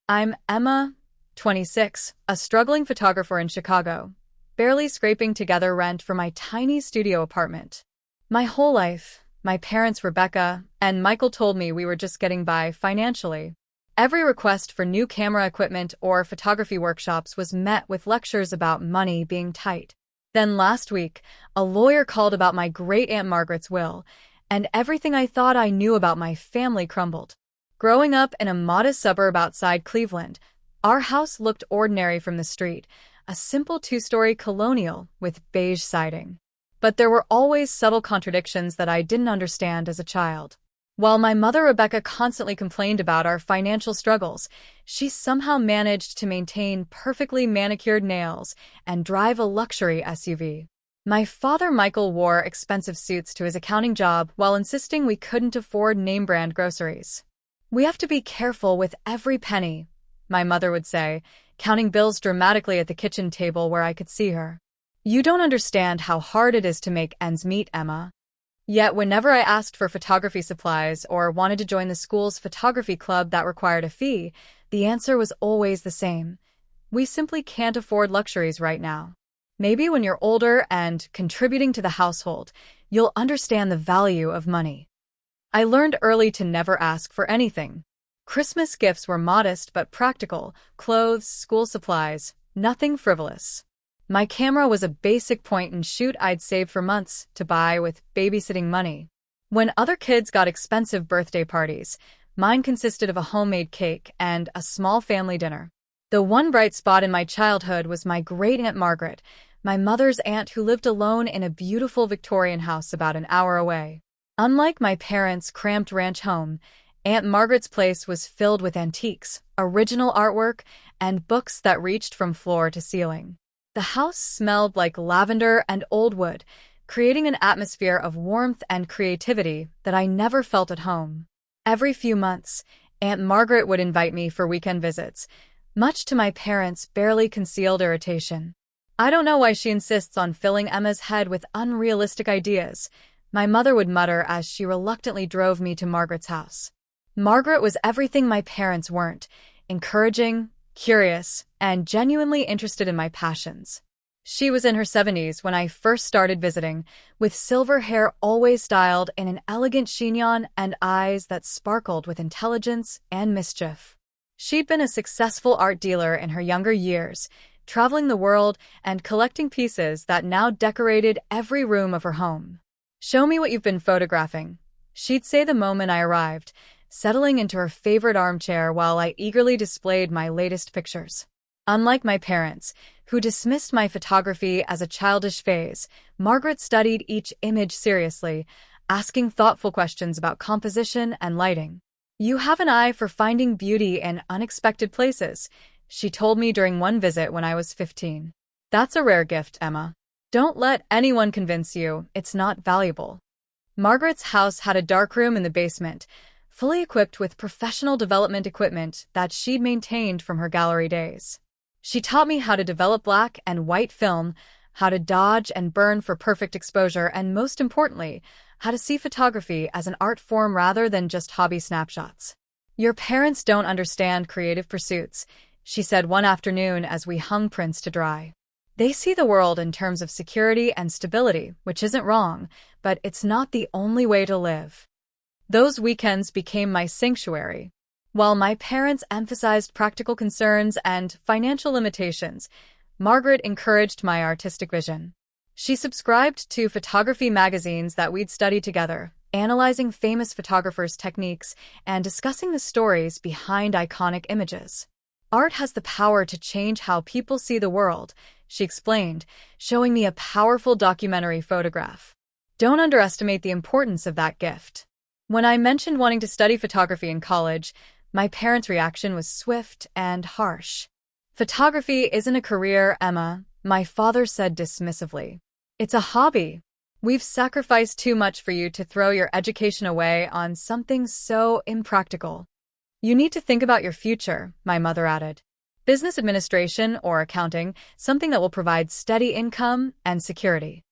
I'm Emma, 26, a struggling photographer in Chicago, barely scraping together rent for my tiny studio apartment. My whole life, my parents Rebecca and Michael told me we were just getting by financially. Every request for new camera equipment or photography workshops was met with lectures about money being tight. Then last week, a lawyer called about my great-aunt Margaret's will, and everything I thought I knew about my family crumbled. Growing up in a modest suburb outside Cleveland, our house looked ordinary from the street, a simple two-story colonial with beige siding. But there were always subtle contradictions that I didn't understand as a child. While my mother Rebecca constantly complained about our financial struggles, she somehow managed to maintain perfectly manicured nails and drive a luxury SUV. My father Michael wore expensive suits to his accounting job while insisting we couldn't afford name-brand groceries. "We have to be careful with every penny," my mother would say, counting bills dramatically at the kitchen table where I could see her. "You don't understand how hard it is to make ends meet, Emma." Yet whenever I asked for photography supplies or wanted to join the school's photography club that required a fee, the answer was always the same. We simply can't afford luxuries right now. Maybe when you're older and contributing to the household, you'll understand the value of money. I learned early to never ask for anything. Christmas gifts were modest but practical: clothes, school supplies, nothing frivolous. My camera was a basic point-and-shoot I'd saved for months to buy with babysitting money. When other kids got expensive birthday parties, mine consisted of a homemade cake and a small family dinner. The one bright spot in my childhood was my great-aunt Margaret, my mother's aunt who lived alone in a beautiful Victorian house about an hour away. Unlike my parents' cramped ranch home, Aunt Margaret's place was filled with antiques, original artwork, and books that reached from floor to ceiling. The house smelled like lavender and old wood, creating an atmosphere of warmth and creativity that I never felt at home. Every few months, Aunt Margaret would invite me for weekend visits, much to my parents' barely concealed irritation. "I don't know why she insists on filling Emma's head with unrealistic ideas," my mother would mutter as she reluctantly drove me to Margaret's house. Margaret was everything my parents weren't: encouraging, curious, and genuinely interested in my passions. She was in her 70s when I first started visiting, with silver hair always styled in an elegant chignon and eyes that sparkled with intelligence and mischief. She'd been a successful art dealer in her younger years, traveling the world and collecting pieces that now decorated every room of her home. "Show me what you've been photographing," she'd say the moment I arrived, settling into her favorite armchair while I eagerly displayed my latest pictures. Unlike my parents, who dismissed my photography as a childish phase, Margaret studied each image seriously, asking thoughtful questions about composition and lighting. "You have an eye for finding beauty in unexpected places," she told me during one visit when I was 15. "That's a rare gift, Emma. Don't let anyone convince you it's not valuable." Margaret's house had a darkroom in the basement, fully equipped with professional development equipment that she'd maintained from her gallery days. She taught me how to develop black and white film, how to dodge and burn for perfect exposure, and most importantly, how to see photography as an art form rather than just hobby snapshots. "Your parents don't understand creative pursuits," she said one afternoon as we hung prints to dry. "They see the world in terms of security and stability, which isn't wrong, but it's not the only way to live." Those weekends became my sanctuary. While my parents emphasized practical concerns and financial limitations, Margaret encouraged my artistic vision. She subscribed to photography magazines that we'd study together, analyzing famous photographers' techniques and discussing the stories behind iconic images. "Art has the power to change how people see the world," she explained, showing me a powerful documentary photograph. "Don't underestimate the importance of that gift." When I mentioned wanting to study photography in college, my parents' reaction was swift and harsh. "Photography isn't a career, Emma," my father said dismissively. "It's a hobby. We've sacrificed too much for you to throw your education away on something so impractical." "You need to think about your future," my mother added. "Business administration or accounting, something that will provide steady income and security."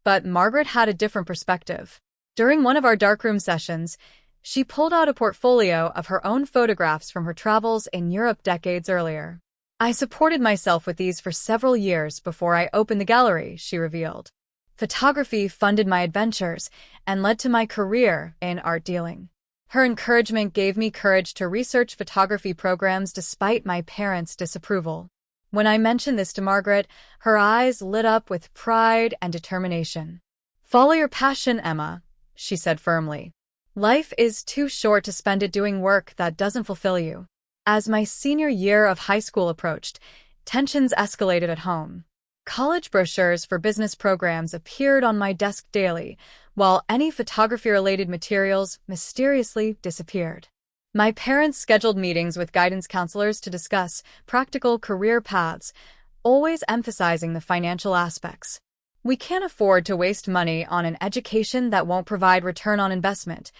But Margaret had a different perspective. During one of our darkroom sessions, She pulled out a portfolio of her own photographs from her travels in Europe decades earlier. I supported myself with these for several years before I opened the gallery, she revealed. Photography funded my adventures and led to my career in art dealing. Her encouragement gave me courage to research photography programs despite my parents' disapproval. When I mentioned this to Margaret, her eyes lit up with pride and determination. "Follow your passion, Emma," she said firmly. "Life is too short to spend it doing work that doesn't fulfill you." As my senior year of high school approached, tensions escalated at home. College brochures for business programs appeared on my desk daily, while any photography-related materials mysteriously disappeared. My parents scheduled meetings with guidance counselors to discuss practical career paths, always emphasizing the financial aspects. "We can't afford to waste money on an education that won't provide return on investment,"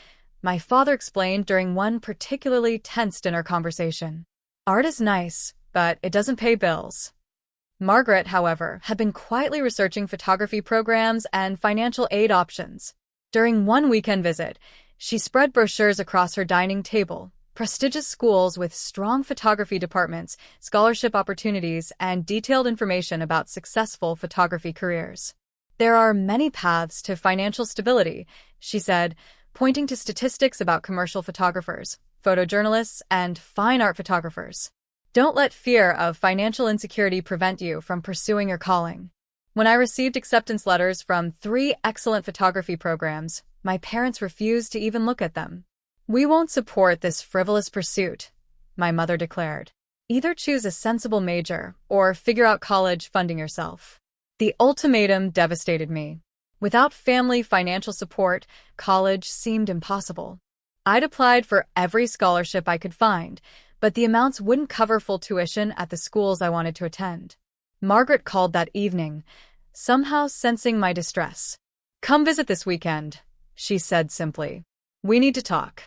my father explained during one particularly tense dinner conversation. "Art is nice, but it doesn't pay bills." Margaret, however, had been quietly researching photography programs and financial aid options. During one weekend visit, she spread brochures across her dining table, prestigious schools with strong photography departments, scholarship opportunities, and detailed information about successful photography careers. "There are many paths to financial stability," she said, pointing to statistics about commercial photographers, photojournalists, and fine art photographers. "Don't let fear of financial insecurity prevent you from pursuing your calling." When I received acceptance letters from 3 excellent photography programs, my parents refused to even look at them. "We won't support this frivolous pursuit," my mother declared. "Either choose a sensible major or figure out college funding yourself." The ultimatum devastated me. Without family financial support, college seemed impossible. I'd applied for every scholarship I could find, but the amounts wouldn't cover full tuition at the schools I wanted to attend. Margaret called that evening, somehow sensing my distress. "Come visit this weekend," she said simply. "We need to talk."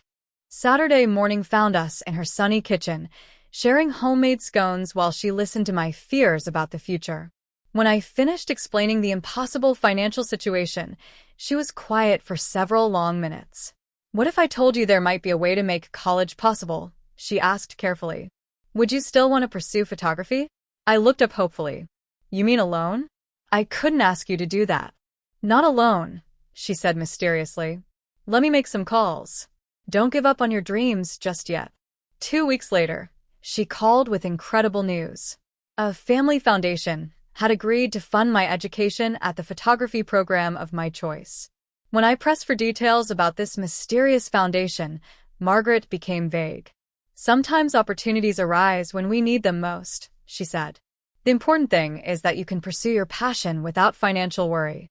Saturday morning found us in her sunny kitchen, sharing homemade scones while she listened to my fears about the future. When I finished explaining the impossible financial situation, she was quiet for several long minutes. "What if I told you there might be a way to make college possible?" she asked carefully. "Would you still want to pursue photography?" I looked up hopefully. "You mean alone?" "I couldn't ask you to do that." "Not alone," she said mysteriously. "Let me make some calls. Don't give up on your dreams just yet." 2 weeks later, she called with incredible news. A family foundation had agreed to fund my education at the photography program of my choice. When I pressed for details about this mysterious foundation, Margaret became vague. "Sometimes opportunities arise when we need them most," she said. "The important thing is that you can pursue your passion without financial worry."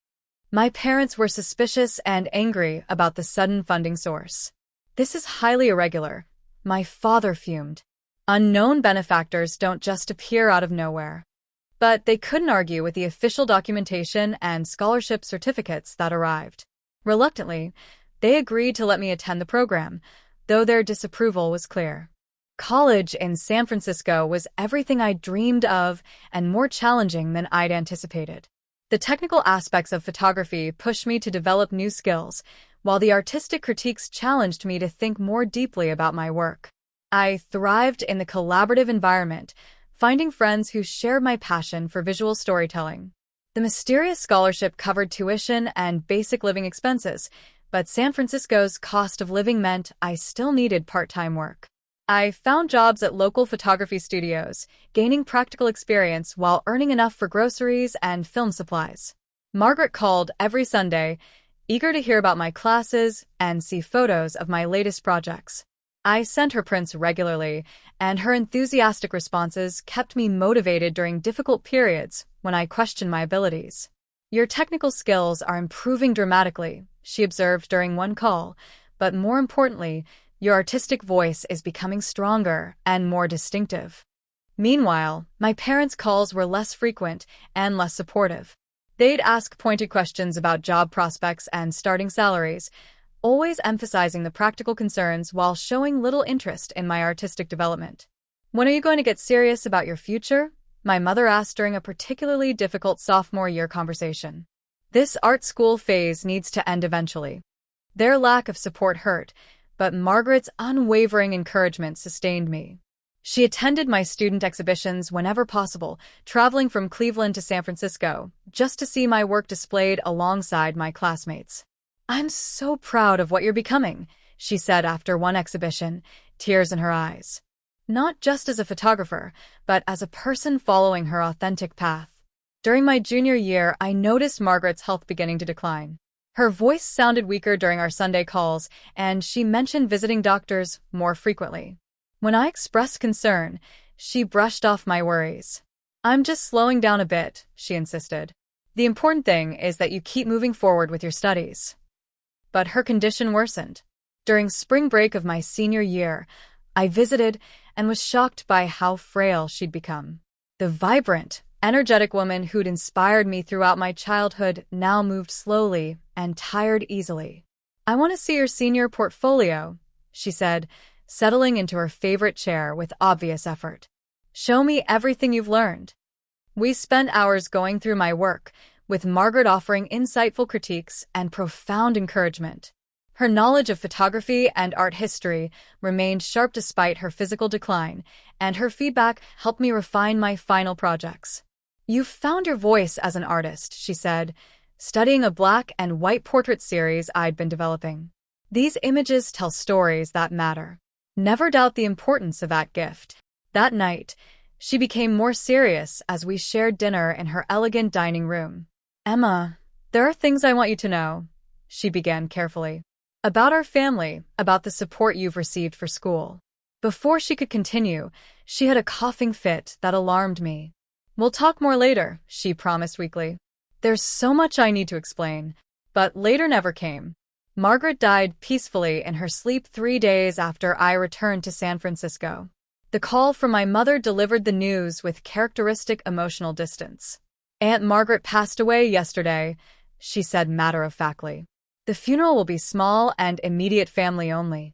My parents were suspicious and angry about the sudden funding source. "This is highly irregular," my father fumed. "Unknown benefactors don't just appear out of nowhere." But they couldn't argue with the official documentation and scholarship certificates that arrived. Reluctantly, they agreed to let me attend the program, though their disapproval was clear. College in San Francisco was everything I dreamed of and more challenging than I'd anticipated. The technical aspects of photography pushed me to develop new skills, while the artistic critiques challenged me to think more deeply about my work. I thrived in the collaborative environment, finding friends who shared my passion for visual storytelling. The mysterious scholarship covered tuition and basic living expenses, but San Francisco's cost of living meant I still needed part-time work. I found jobs at local photography studios, gaining practical experience while earning enough for groceries and film supplies. Margaret called every Sunday, eager to hear about my classes and see photos of my latest projects. I sent her prints regularly, and her enthusiastic responses kept me motivated during difficult periods when I questioned my abilities. "Your technical skills are improving dramatically," she observed during one call, "but more importantly, your artistic voice is becoming stronger and more distinctive." Meanwhile, my parents' calls were less frequent and less supportive. They'd ask pointed questions about job prospects and starting salaries, always emphasizing the practical concerns while showing little interest in my artistic development. "When are you going to get serious about your future?" my mother asked during a particularly difficult sophomore year conversation. "This art school phase needs to end eventually." Their lack of support hurt, but Margaret's unwavering encouragement sustained me. She attended my student exhibitions whenever possible, traveling from Cleveland to San Francisco, just to see my work displayed alongside my classmates. "I'm so proud of what you're becoming," she said after one exhibition, tears in her eyes. Not just as a photographer, but as a person following her authentic path. During my junior year, I noticed Margaret's health beginning to decline. Her voice sounded weaker during our Sunday calls, and she mentioned visiting doctors more frequently. When I expressed concern, she brushed off my worries. "I'm just slowing down a bit," she insisted. "The important thing is that you keep moving forward with your studies." But her condition worsened. During spring break of my senior year, I visited and was shocked by how frail she'd become. The vibrant, energetic woman who'd inspired me throughout my childhood now moved slowly and tired easily. "I want to see your senior portfolio," she said, settling into her favorite chair with obvious effort. "Show me everything you've learned." We spent hours going through my work, with Margaret offering insightful critiques and profound encouragement. Her knowledge of photography and art history remained sharp despite her physical decline, and her feedback helped me refine my final projects. "You've found your voice as an artist," she said, studying a black and white portrait series I'd been developing. "These images tell stories that matter. Never doubt the importance of that gift." That night, she became more serious as we shared dinner in her elegant dining room. "Emma, there are things I want you to know," she began carefully. "About our family, about the support you've received for school." Before she could continue, she had a coughing fit that alarmed me. "We'll talk more later," she promised weakly. There's so much I need to explain, but later never came. Margaret died peacefully in her sleep 3 days after I returned to San Francisco. The call from my mother delivered the news with characteristic emotional distance. "Aunt Margaret passed away yesterday," she said matter-of-factly. "The funeral will be small and immediate family only."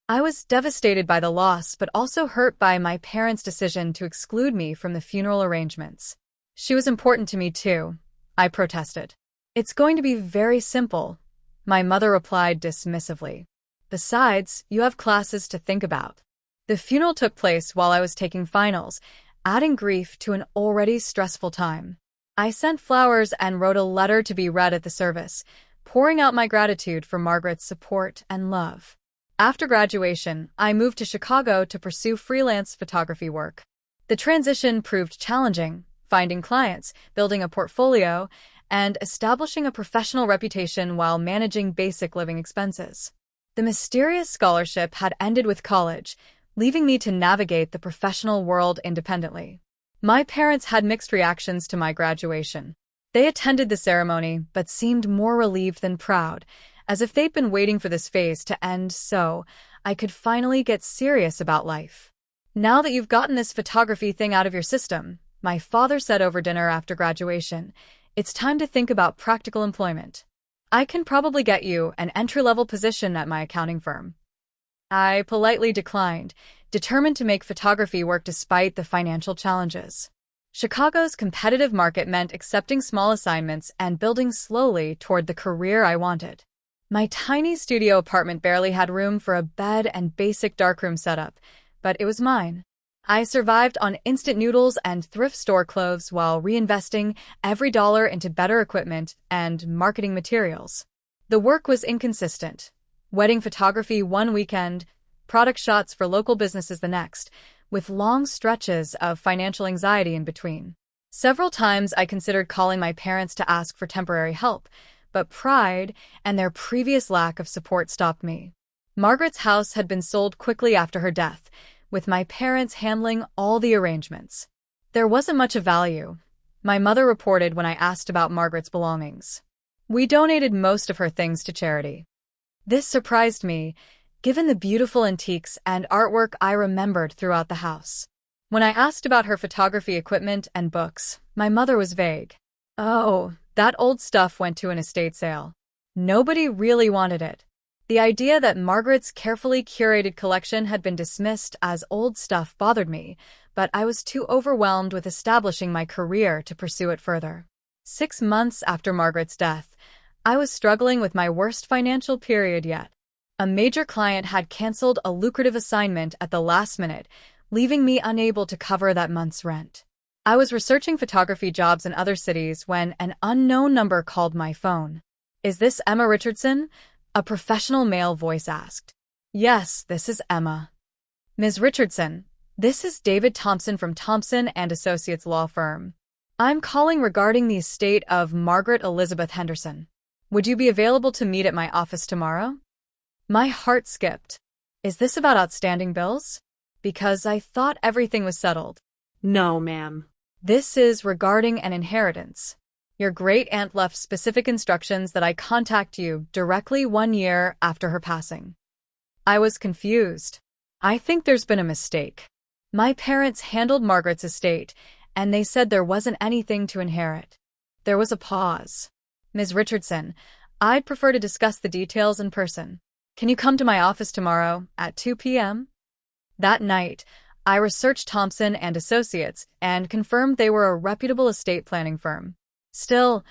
I was devastated by the loss, but also hurt by my parents' decision to exclude me from the funeral arrangements. "She was important to me too," I protested. "It's going to be very simple," my mother replied dismissively. "Besides, you have classes to think about." The funeral took place while I was taking finals, adding grief to an already stressful time. I sent flowers and wrote a letter to be read at the service, pouring out my gratitude for Margaret's support and love. After graduation, I moved to Chicago to pursue freelance photography work. The transition proved challenging, finding clients, building a portfolio, and establishing a professional reputation while managing basic living expenses. The mysterious scholarship had ended with college, leaving me to navigate the professional world independently. My parents had mixed reactions to my graduation. They attended the ceremony, but seemed more relieved than proud, as if they'd been waiting for this phase to end so I could finally get serious about life. "Now that you've gotten this photography thing out of your system," my father said over dinner after graduation, "it's time to think about practical employment. I can probably get you an entry-level position at my accounting firm." I politely declined, determined to make photography work despite the financial challenges. Chicago's competitive market meant accepting small assignments and building slowly toward the career I wanted. My tiny studio apartment barely had room for a bed and basic darkroom setup, but it was mine. I survived on instant noodles and thrift store clothes while reinvesting every dollar into better equipment and marketing materials. The work was inconsistent. Wedding photography one weekend, product shots for local businesses the next, with long stretches of financial anxiety in between. Several times I considered calling my parents to ask for temporary help, but pride and their previous lack of support stopped me. Margaret's house had been sold quickly after her death, with my parents handling all the arrangements. There wasn't much of value, my mother reported when I asked about Margaret's belongings. "We donated most of her things to charity." This surprised me, given the beautiful antiques and artwork I remembered throughout the house. When I asked about her photography equipment and books, my mother was vague. "Oh, that old stuff went to an estate sale. Nobody really wanted it." The idea that Margaret's carefully curated collection had been dismissed as old stuff bothered me, but I was too overwhelmed with establishing my career to pursue it further. 6 months after Margaret's death, I was struggling with my worst financial period yet. A major client had canceled a lucrative assignment at the last minute, leaving me unable to cover that month's rent. I was researching photography jobs in other cities when an unknown number called my phone. "Is this Emma Richardson?" a professional male voice asked. "Yes, this is Emma." "Ms. Richardson, this is David Thompson from Thompson and Associates law firm. I'm calling regarding the estate of Margaret Elizabeth Henderson. Would you be available to meet at my office tomorrow?" My heart skipped. Is this about outstanding bills? Because I thought everything was settled. No, ma'am. This is regarding an inheritance. Your great-aunt left specific instructions that I contact you directly 1 year after her passing. I was confused. I think there's been a mistake. My parents handled Margaret's estate, and they said there wasn't anything to inherit. There was a pause. "Ms. Richardson, I'd prefer to discuss the details in person. Can you come to my office tomorrow at 2 p.m.? That night, I researched Thompson and Associates and confirmed they were a reputable estate planning firm. Still,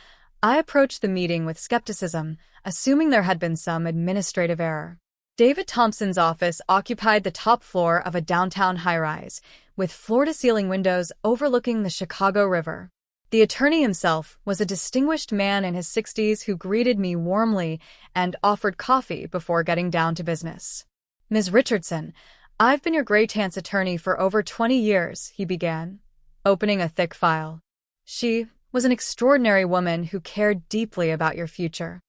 I approached the meeting with skepticism, assuming there had been some administrative error. David Thompson's office occupied the top floor of a downtown high-rise, with floor-to-ceiling windows overlooking the Chicago River. The attorney himself was a distinguished man in his 60s who greeted me warmly and offered coffee before getting down to business. "Ms. Richardson, I've been your great-aunt's attorney for over 20 years, he began, opening a thick file. "She was an extraordinary woman who cared deeply about your future."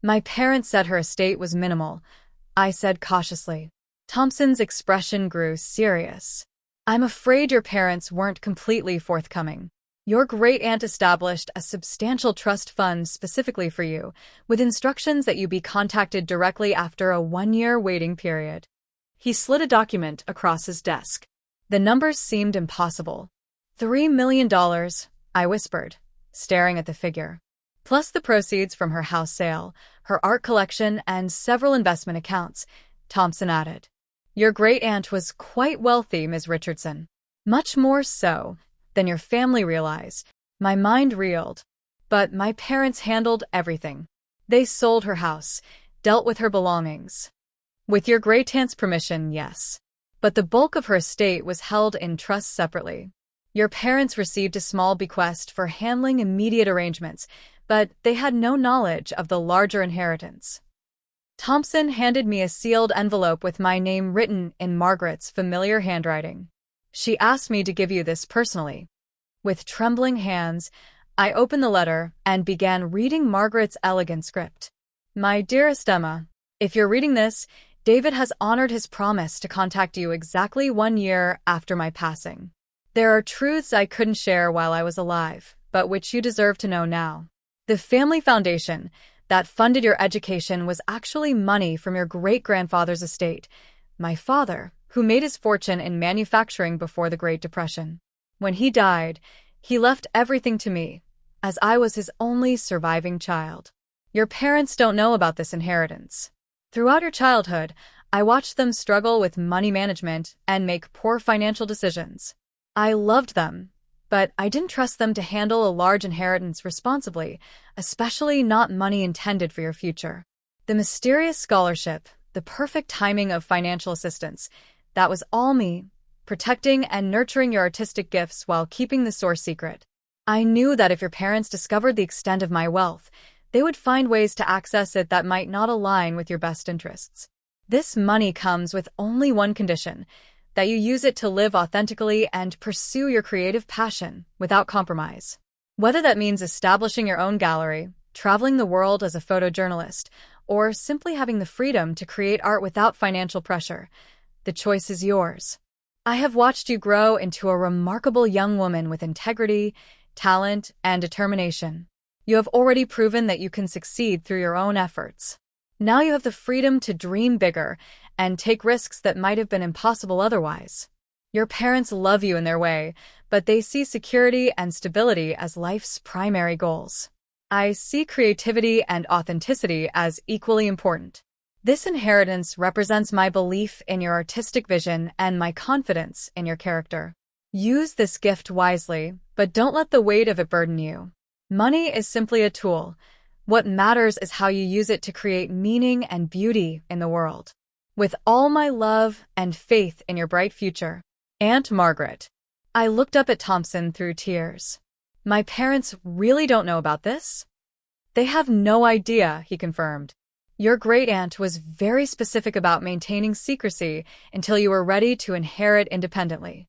"My parents said her estate was minimal," I said cautiously. Thompson's expression grew serious. "I'm afraid your parents weren't completely forthcoming. Your great-aunt established a substantial trust fund specifically for you, with instructions that you be contacted directly after a 1-year waiting period." He slid a document across his desk. The numbers seemed impossible. $3 million, I whispered, staring at the figure. "Plus the proceeds from her house sale, her art collection, and several investment accounts," Thompson added. "Your great-aunt was quite wealthy, Ms. Richardson. Much more so than your family realize." My mind reeled. But my parents handled everything. They sold her house, dealt with her belongings. With your great-aunt's permission, yes. But the bulk of her estate was held in trust separately. Your parents received a small bequest for handling immediate arrangements, but they had no knowledge of the larger inheritance. Thompson handed me a sealed envelope with my name written in Margaret's familiar handwriting. "She asked me to give you this personally." With trembling hands, I opened the letter and began reading Margaret's elegant script. "My dearest Emma, if you're reading this, David has honored his promise to contact you exactly 1 year after my passing. There are truths I couldn't share while I was alive, but which you deserve to know now. The family foundation that funded your education was actually money from your great-grandfather's estate, my father, who made his fortune in manufacturing before the Great Depression. When he died, he left everything to me, as I was his only surviving child. Your parents don't know about this inheritance. Throughout your childhood, I watched them struggle with money management and make poor financial decisions. I loved them, but I didn't trust them to handle a large inheritance responsibly, especially not money intended for your future. The mysterious scholarship, the perfect timing of financial assistance, that was all me, protecting and nurturing your artistic gifts while keeping the source secret. I knew that if your parents discovered the extent of my wealth, they would find ways to access it that might not align with your best interests. This money comes with only one condition, that you use it to live authentically and pursue your creative passion without compromise. Whether that means establishing your own gallery, traveling the world as a photojournalist, or simply having the freedom to create art without financial pressure, the choice is yours. I have watched you grow into a remarkable young woman with integrity, talent, and determination. You have already proven that you can succeed through your own efforts. Now you have the freedom to dream bigger and take risks that might have been impossible otherwise. Your parents love you in their way, but they see security and stability as life's primary goals. I see creativity and authenticity as equally important. This inheritance represents my belief in your artistic vision and my confidence in your character. Use this gift wisely, but don't let the weight of it burden you. Money is simply a tool, What matters is how you use it to create meaning and beauty in the world. With all my love and faith in your bright future, Aunt Margaret. I looked up at Thompson through tears. My parents really don't know about this? They have no idea, he confirmed. Your great-aunt was very specific about maintaining secrecy until you were ready to inherit independently.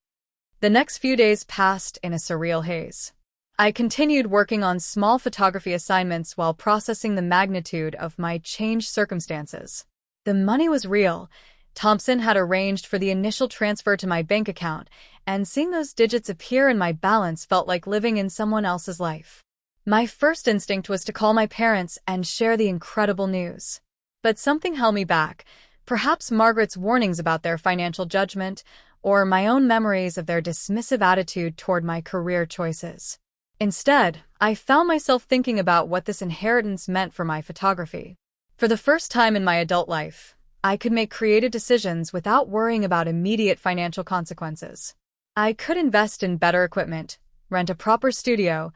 The next few days passed in a surreal haze. I continued working on small photography assignments while processing the magnitude of my changed circumstances. The money was real. Thompson had arranged for the initial transfer to my bank account, and seeing those digits appear in my balance felt like living in someone else's life. My first instinct was to call my parents and share the incredible news. But something held me back, perhaps Margaret's warnings about their financial judgment, or my own memories of their dismissive attitude toward my career choices. Instead, I found myself thinking about what this inheritance meant for my photography. For the first time in my adult life, I could make creative decisions without worrying about immediate financial consequences. I could invest in better equipment, rent a proper studio,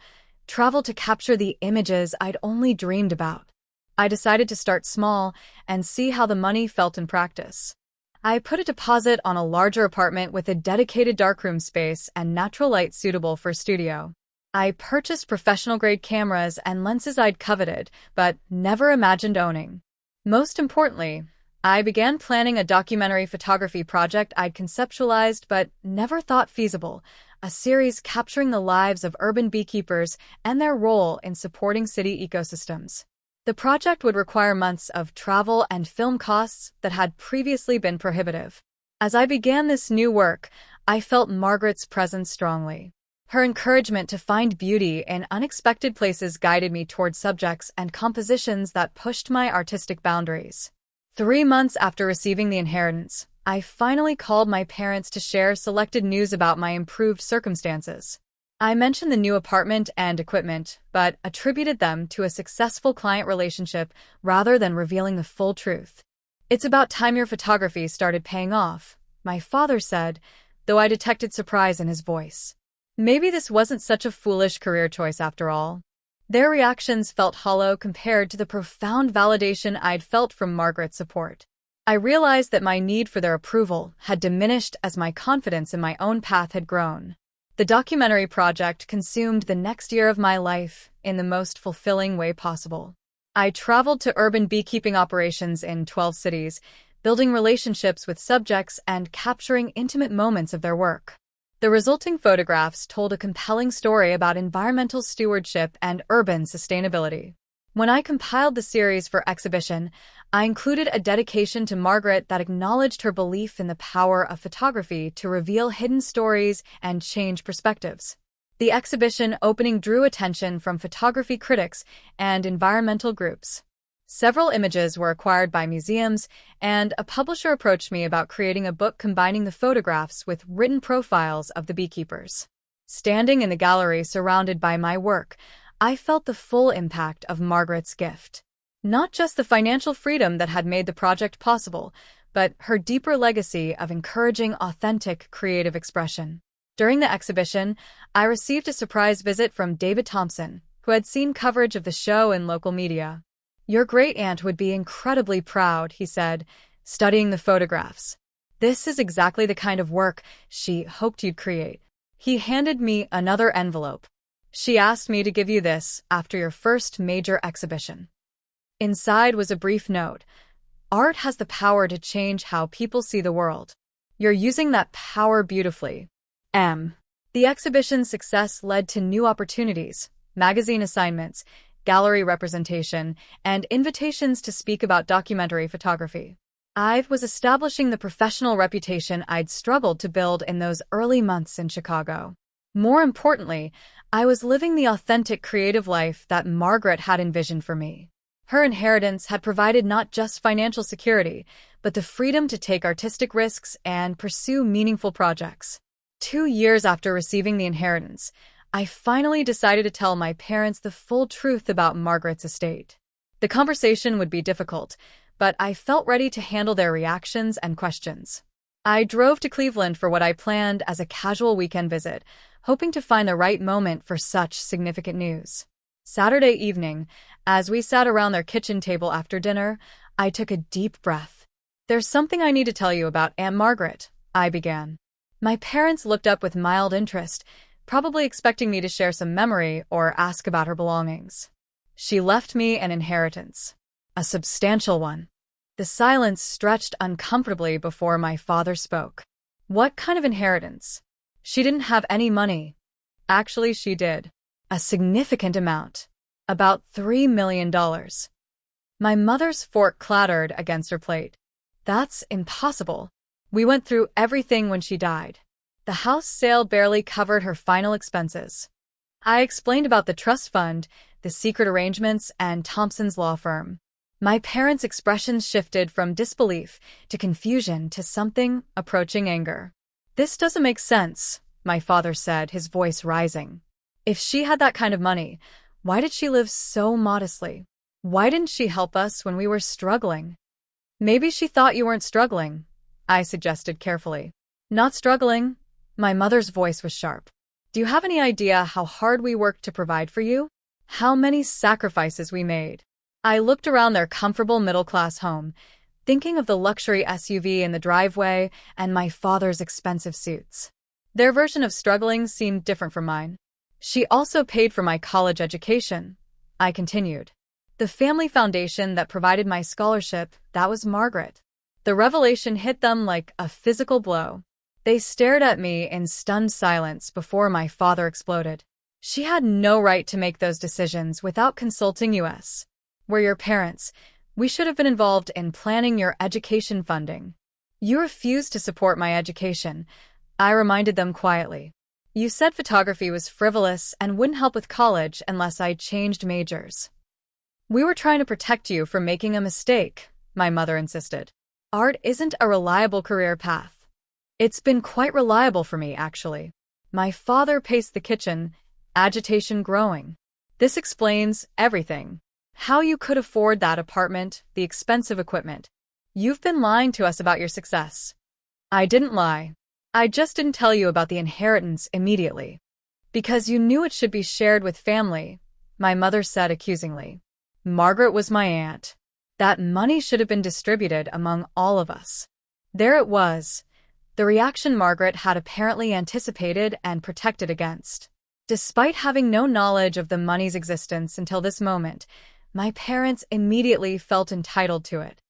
travel to capture the images I'd only dreamed about. I decided to start small and see how the money felt in practice. I put a deposit on a larger apartment with a dedicated darkroom space and natural light suitable for a studio. I purchased professional-grade cameras and lenses I'd coveted, but never imagined owning. Most importantly, I began planning a documentary photography project I'd conceptualized but never thought feasible, a series capturing the lives of urban beekeepers and their role in supporting city ecosystems. The project would require months of travel and film costs that had previously been prohibitive. As I began this new work, I felt Margaret's presence strongly. Her encouragement to find beauty in unexpected places guided me toward subjects and compositions that pushed my artistic boundaries. 3 months after receiving the inheritance, I finally called my parents to share selected news about my improved circumstances. I mentioned the new apartment and equipment, but attributed them to a successful client relationship rather than revealing the full truth. It's about time your photography started paying off, my father said, though I detected surprise in his voice. Maybe this wasn't such a foolish career choice after all. Their reactions felt hollow compared to the profound validation I'd felt from Margaret's support. I realized that my need for their approval had diminished as my confidence in my own path had grown. The documentary project consumed the next year of my life in the most fulfilling way possible. I traveled to urban beekeeping operations in 12 cities, building relationships with subjects and capturing intimate moments of their work. The resulting photographs told a compelling story about environmental stewardship and urban sustainability. When I compiled the series for exhibition, I included a dedication to Margaret that acknowledged her belief in the power of photography to reveal hidden stories and change perspectives. The exhibition opening drew attention from photography critics and environmental groups. Several images were acquired by museums, and a publisher approached me about creating a book combining the photographs with written profiles of the beekeepers. Standing in the gallery surrounded by my work, I felt the full impact of Margaret's gift. Not just the financial freedom that had made the project possible, but her deeper legacy of encouraging authentic creative expression. During the exhibition, I received a surprise visit from David Thompson, who had seen coverage of the show in local media. Your great-aunt would be incredibly proud, he said, studying the photographs. This is exactly the kind of work she hoped you'd create. He handed me another envelope. She asked me to give you this after your first major exhibition. Inside was a brief note. Art has the power to change how people see the world. You're using that power beautifully. M. The exhibition's success led to new opportunities, magazine assignments, gallery representation, and invitations to speak about documentary photography. I was establishing the professional reputation I'd struggled to build in those early months in Chicago. More importantly, I was living the authentic creative life that Margaret had envisioned for me. Her inheritance had provided not just financial security, but the freedom to take artistic risks and pursue meaningful projects. 2 years after receiving the inheritance, I finally decided to tell my parents the full truth about Margaret's estate. The conversation would be difficult, but I felt ready to handle their reactions and questions. I drove to Cleveland for what I planned as a casual weekend visit, hoping to find the right moment for such significant news. Saturday evening, as we sat around their kitchen table after dinner, I took a deep breath. "There's something I need to tell you about Aunt Margaret," I began. My parents looked up with mild interest, probably expecting me to share some memory or ask about her belongings. "She left me an inheritance. A substantial one." The silence stretched uncomfortably before my father spoke. "What kind of inheritance?" "She didn't have any money." "Actually, she did. A significant amount. About $3 million. My mother's fork clattered against her plate. "That's impossible. We went through everything when she died. The house sale barely covered her final expenses." I explained about the trust fund, the secret arrangements, and Thompson's law firm. My parents' expressions shifted from disbelief to confusion to something approaching anger. "This doesn't make sense," my father said, his voice rising. "If she had that kind of money, why did she live so modestly? Why didn't she help us when we were struggling?" "Maybe she thought you weren't struggling," I suggested carefully. "Not struggling?" My mother's voice was sharp. "Do you have any idea how hard we worked to provide for you? How many sacrifices we made?" I looked around their comfortable middle-class home, thinking of the luxury SUV in the driveway and my father's expensive suits. Their version of struggling seemed different from mine. "She also paid for my college education," I continued. "The family foundation that provided my scholarship, that was Margaret." The revelation hit them like a physical blow. They stared at me in stunned silence before my father exploded. "She had no right to make those decisions without consulting us. We're your parents. We should have been involved in planning your education funding. You refused to support my education," I reminded them quietly. "You said photography was frivolous and wouldn't help with college unless I changed majors." "We were trying to protect you from making a mistake," my mother insisted. "Art isn't a reliable career path." "It's been quite reliable for me, actually." My father paced the kitchen, agitation growing. "This explains everything. How you could afford that apartment, the expensive equipment. You've been lying to us about your success." "I didn't lie. I just didn't tell you about the inheritance immediately." "Because you knew it should be shared with family," my mother said accusingly. "Margaret was my aunt. That money should have been distributed among all of us." There it was, the reaction Margaret had apparently anticipated and protected against. Despite having no knowledge of the money's existence until this moment, my parents immediately felt entitled to it.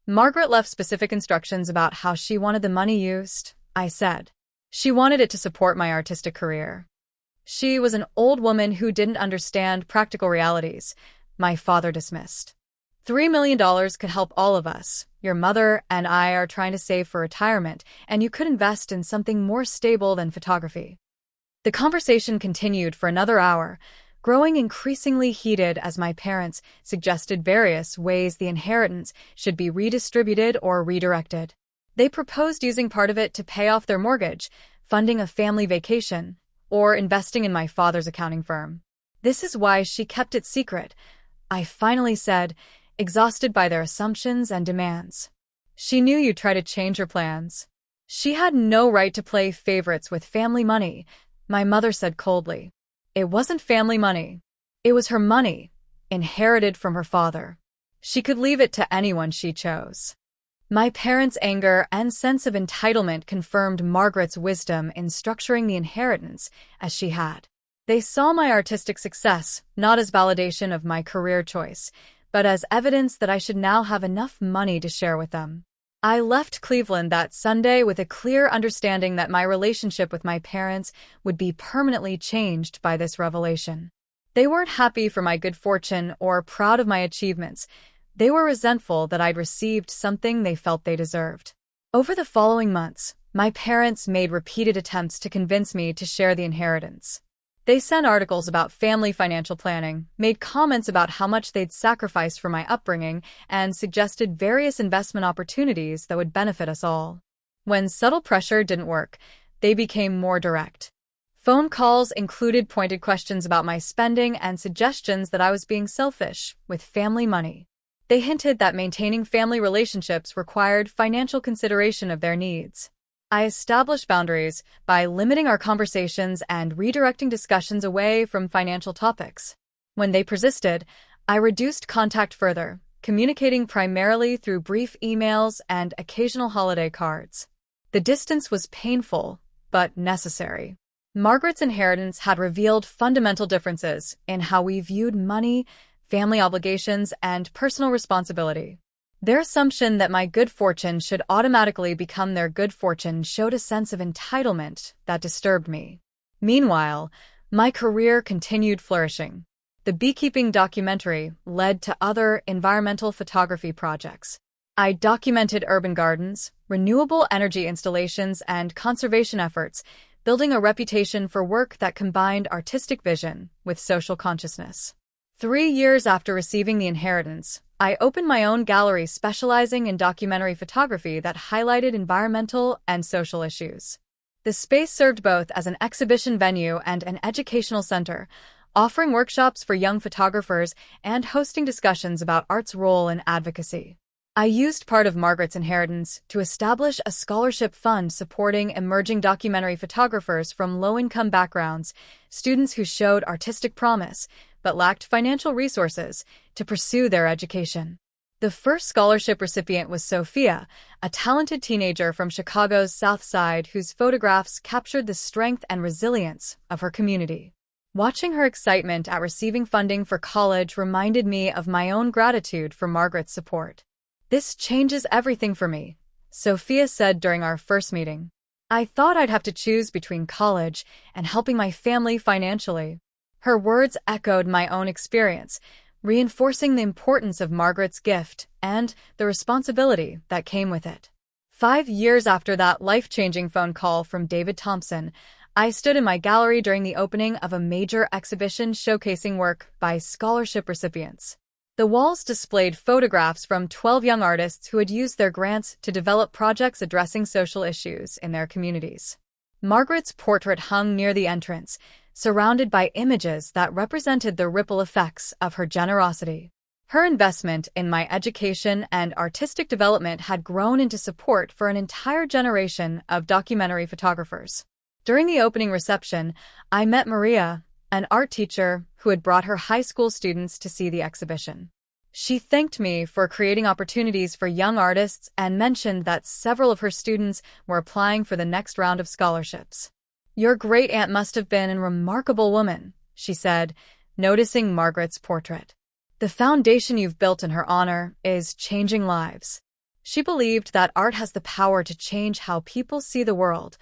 "Margaret left specific instructions about how she wanted the money used," I said. "She wanted it to support my artistic career." "She was an old woman who didn't understand practical realities," my father dismissed. $3 million could help all of us. Your mother and I are trying to save for retirement, and you could invest in something more stable than photography." The conversation continued for another hour, growing increasingly heated as my parents suggested various ways the inheritance should be redistributed or redirected. They proposed using part of it to pay off their mortgage, funding a family vacation, or investing in my father's accounting firm. "This is why she kept it secret," I finally said, exhausted by their assumptions and demands. "She knew you'd try to change her plans." "She had no right to play favorites with family money," my mother said coldly. "It wasn't family money. It was her money, inherited from her father. She could leave it to anyone she chose." My parents' anger and sense of entitlement confirmed Margaret's wisdom in structuring the inheritance as she had. They saw my artistic success not as validation of my career choice, but as evidence that I should now have enough money to share with them. I left Cleveland that Sunday with a clear understanding that my relationship with my parents would be permanently changed by this revelation. They weren't happy for my good fortune or proud of my achievements. They were resentful that I'd received something they felt they deserved. Over the following months, my parents made repeated attempts to convince me to share the inheritance. They sent articles about family financial planning, made comments about how much they'd sacrificed for my upbringing, and suggested various investment opportunities that would benefit us all. When subtle pressure didn't work, they became more direct. Phone calls included pointed questions about my spending and suggestions that I was being selfish with family money. They hinted that maintaining family relationships required financial consideration of their needs. I established boundaries by limiting our conversations and redirecting discussions away from financial topics. When they persisted, I reduced contact further, communicating primarily through brief emails and occasional holiday cards. The distance was painful, but necessary. Margaret's inheritance had revealed fundamental differences in how we viewed money, family obligations, and personal responsibility. Their assumption that my good fortune should automatically become their good fortune showed a sense of entitlement that disturbed me. Meanwhile, my career continued flourishing. The beekeeping documentary led to other environmental photography projects. I documented urban gardens, renewable energy installations, and conservation efforts, building a reputation for work that combined artistic vision with social consciousness. 3 years after receiving the inheritance, I opened my own gallery specializing in documentary photography that highlighted environmental and social issues. The space served both as an exhibition venue and an educational center, offering workshops for young photographers and hosting discussions about art's role in advocacy. I used part of Margaret's inheritance to establish a scholarship fund supporting emerging documentary photographers from low-income backgrounds, students who showed artistic promise but lacked financial resources to pursue their education. The first scholarship recipient was Sophia, a talented teenager from Chicago's South Side whose photographs captured the strength and resilience of her community. Watching her excitement at receiving funding for college reminded me of my own gratitude for Margaret's support. "This changes everything for me," Sophia said during our first meeting. "I thought I'd have to choose between college and helping my family financially." Her words echoed my own experience, reinforcing the importance of Margaret's gift and the responsibility that came with it. 5 years after that life-changing phone call from David Thompson, I stood in my gallery during the opening of a major exhibition showcasing work by scholarship recipients. The walls displayed photographs from 12 young artists who had used their grants to develop projects addressing social issues in their communities. Margaret's portrait hung near the entrance, surrounded by images that represented the ripple effects of her generosity. Her investment in my education and artistic development had grown into support for an entire generation of documentary photographers. During the opening reception, I met Maria, an art teacher who had brought her high school students to see the exhibition. She thanked me for creating opportunities for young artists and mentioned that several of her students were applying for the next round of scholarships. "Your great-aunt must have been a remarkable woman," she said, noticing Margaret's portrait. "The foundation you've built in her honor is changing lives." She believed that art has the power to change how people see the world.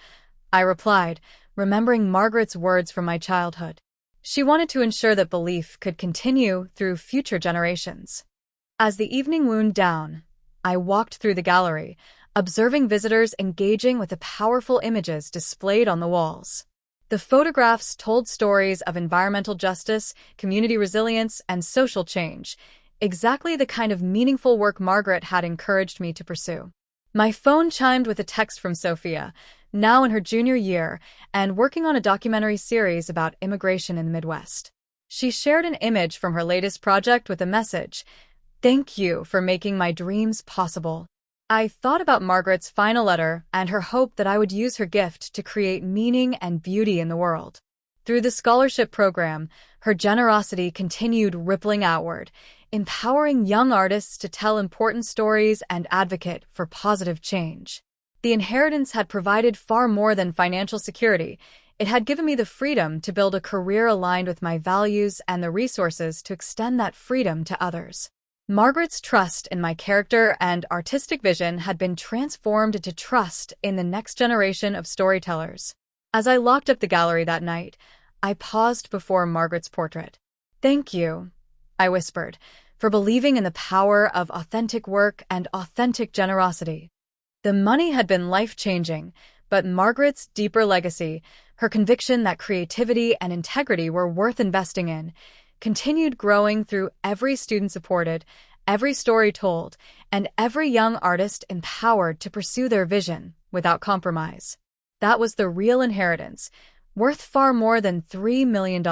I replied, remembering Margaret's words from my childhood. She wanted to ensure that belief could continue through future generations. As the evening wound down, I walked through the gallery, observing visitors engaging with the powerful images displayed on the walls. The photographs told stories of environmental justice, community resilience, and social change, exactly the kind of meaningful work Margaret had encouraged me to pursue. My phone chimed with a text from Sophia, now in her junior year and working on a documentary series about immigration in the Midwest. She shared an image from her latest project with a message, "Thank you for making my dreams possible." I thought about Margaret's final letter and her hope that I would use her gift to create meaning and beauty in the world. Through the scholarship program, her generosity continued rippling outward, empowering young artists to tell important stories and advocate for positive change. The inheritance had provided far more than financial security. It had given me the freedom to build a career aligned with my values and the resources to extend that freedom to others. Margaret's trust in my character and artistic vision had been transformed into trust in the next generation of storytellers. As I locked up the gallery that night, I paused before Margaret's portrait. "Thank you," I whispered, "for believing in the power of authentic work and authentic generosity." The money had been life-changing, but Margaret's deeper legacy, her conviction that creativity and integrity were worth investing in, continued growing through every student supported, every story told, and every young artist empowered to pursue their vision without compromise. That was the real inheritance, worth far more than $3 million.